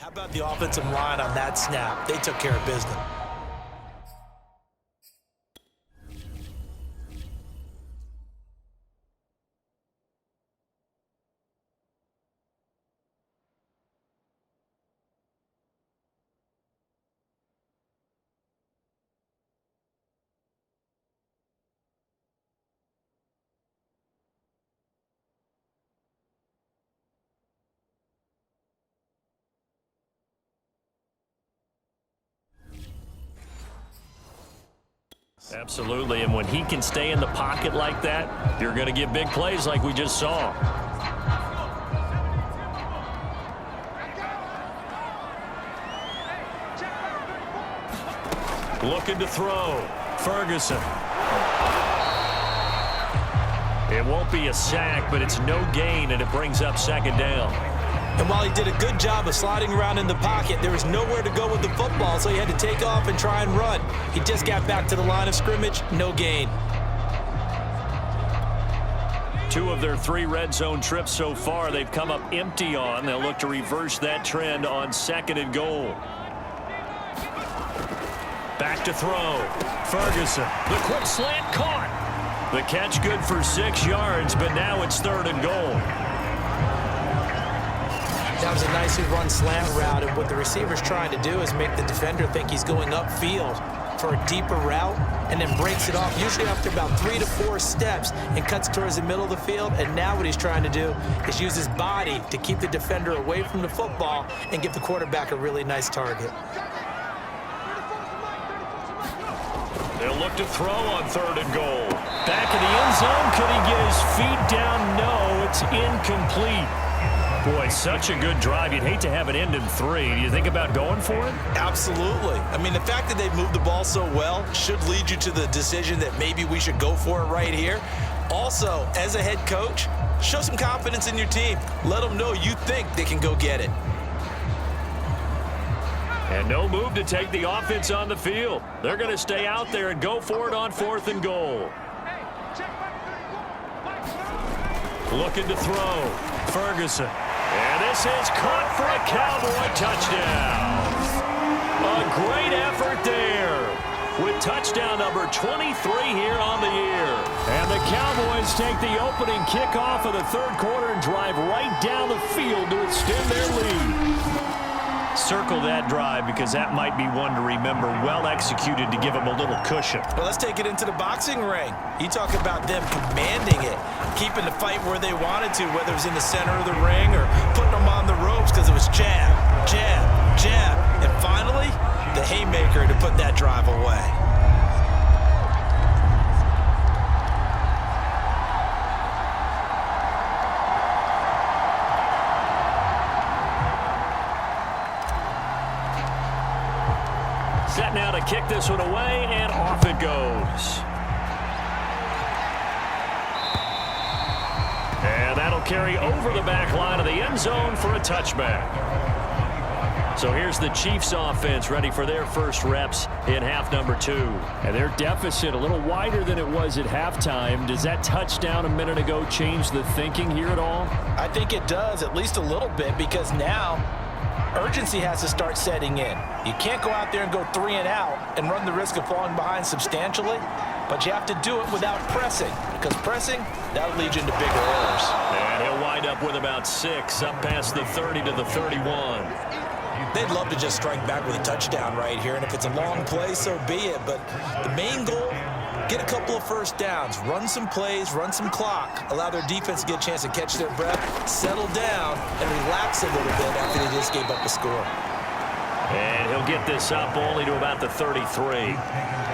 How about the offensive line on that snap? They took care of business. Absolutely, and when he can stay in the pocket like that, you're going to get big plays like we just saw. Looking to throw. Ferguson. It won't be a sack, but it's no gain, and it brings up second down. And while he did a good job of sliding around in the pocket, there was nowhere to go with the football, so he had to take off and try and run. He just got back to the line of scrimmage, no gain. 2 of their 3 red zone trips so far, they've come up empty on. They'll look to reverse that trend on 2nd and goal. Back to throw. Ferguson. The quick slant caught. The catch good for 6 yards, but now it's 3rd and goal. That was a nicely run slant route, and what the receiver's trying to do is make the defender think he's going upfield for a deeper route and then breaks it off, usually after about 3 to 4 steps, and cuts towards the middle of the field. And now what he's trying to do is use his body to keep the defender away from the football and give the quarterback a really nice target. They'll look to throw on 3rd and goal. Back in the end zone. Could he get his feet down? No, it's incomplete. Boy, such a good drive. You'd hate to have it end in 3. Do you think about going for it? Absolutely. I mean, the fact that they've moved the ball so well should lead you to the decision that maybe we should go for it right here. Also, as a head coach, show some confidence in your team. Let them know you think they can go get it. And no move to take the offense on the field. They're going to stay out there and go for it on 4th and goal. Looking to throw. Ferguson. And this is caught for a Cowboy touchdown. A great effort there with touchdown number 23 here on the year. And the Cowboys take the opening kickoff of the 3rd quarter and drive right down the field to extend their lead. Circle that drive because that might be one to remember. Well executed to give them a little cushion. Well, let's take it into the boxing ring. You talk about them commanding it, keeping the fight where they wanted to, whether it was in the center of the ring or putting them on the ropes, because it was jab, jab, jab, and finally, the haymaker to put that drive away. Set now to kick this one away, and off it goes. And that'll carry over the back line of the end zone for a touchback. So here's the Chiefs offense ready for their first reps in half number 2. And their deficit a little wider than it was at halftime. Does that touchdown a minute ago change the thinking here at all? I think it does, at least a little bit, because now urgency has to start setting in. You can't go out there and go 3 and out and run the risk of falling behind substantially, but you have to do it without pressing, because pressing, that'll lead you into bigger errors. And he'll wind up with about 6 up past the 30 to the 31. They'd love to just strike back with a touchdown right here, and if it's a long play, so be it. But the main goal, get a couple of first downs, run some plays, run some clock, allow their defense to get a chance to catch their breath, settle down, and relax a little bit after they just gave up a score. And he'll get this up only to about the 33.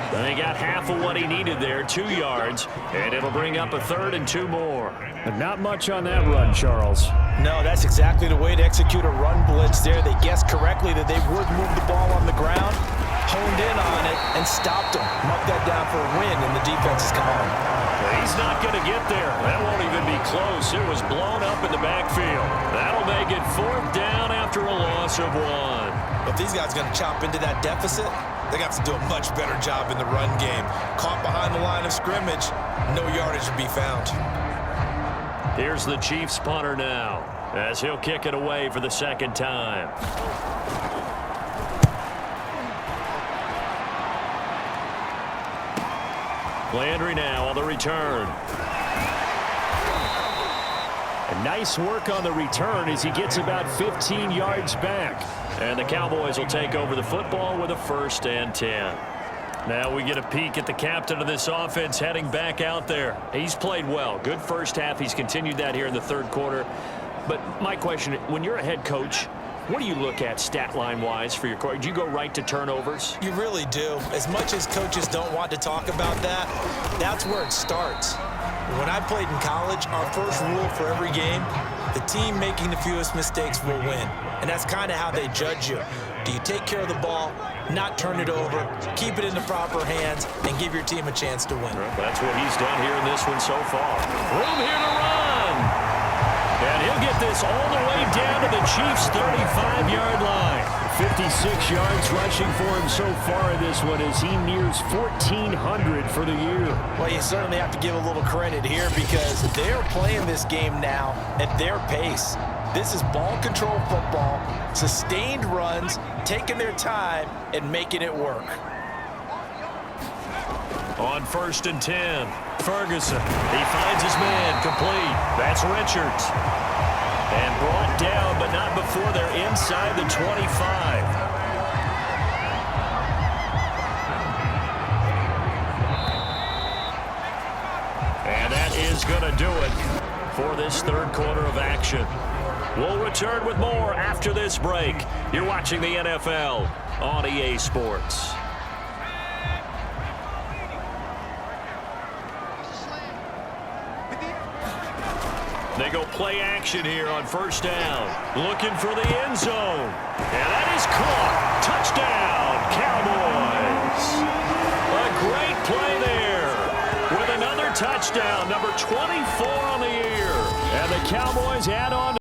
Then he got half of what he needed there, 2 yards, and it'll bring up a 3rd and 2 more. But not much on that run, Charles. No, that's exactly the way to execute a run blitz there. They guessed correctly that they would move the ball on the ground, honed in on it, and stopped them. Marked that down for a win, and the defense is coming home. He's not going to get there. That won't even be close. It was blown up in the backfield. That'll make it 4th down after a loss of 1. If these guys are going to chop into that deficit, they're going to have to do a much better job in the run game. Caught behind the line of scrimmage, no yardage to be found. Here's the Chiefs punter now. as he'll kick it away for the second time. Landry now on the return. And nice work on the return as he gets about 15 yards back. And the Cowboys will take over the football with a 1st and 10. Now we get a peek at the captain of this offense heading back out there. He's played well. Good first half. He's continued that here in the 3rd quarter. But my question, when you're a head coach, what do you look at stat line-wise for your coach? Do you go right to turnovers? You really do. As much as coaches don't want to talk about that, that's where it starts. When I played in college, our first rule for every game, the team making the fewest mistakes will win. And that's kind of how they judge you. Do you take care of the ball, not turn it over, keep it in the proper hands, and give your team a chance to win? Well, that's what he's done here in this one so far. Room here to run. And he'll get this all the way down to the Chiefs' 35-yard line. 56 yards rushing for him so far in this one as he nears 1,400 for the year. Well, you certainly have to give a little credit here because they're playing this game now at their pace. This is ball control football, sustained runs, taking their time and making it work. On 1st and 10, Ferguson. He finds his man complete. That's Richards. And brought down, but not before they're inside the 25. And that is going to do it for this 3rd quarter of action. We'll return with more after this break. You're watching the NFL on EA Sports. They go play action here on 1st down. Looking for the end zone. And that is caught. Touchdown, Cowboys. A great play there with another touchdown, number 24 on the year. And the Cowboys add on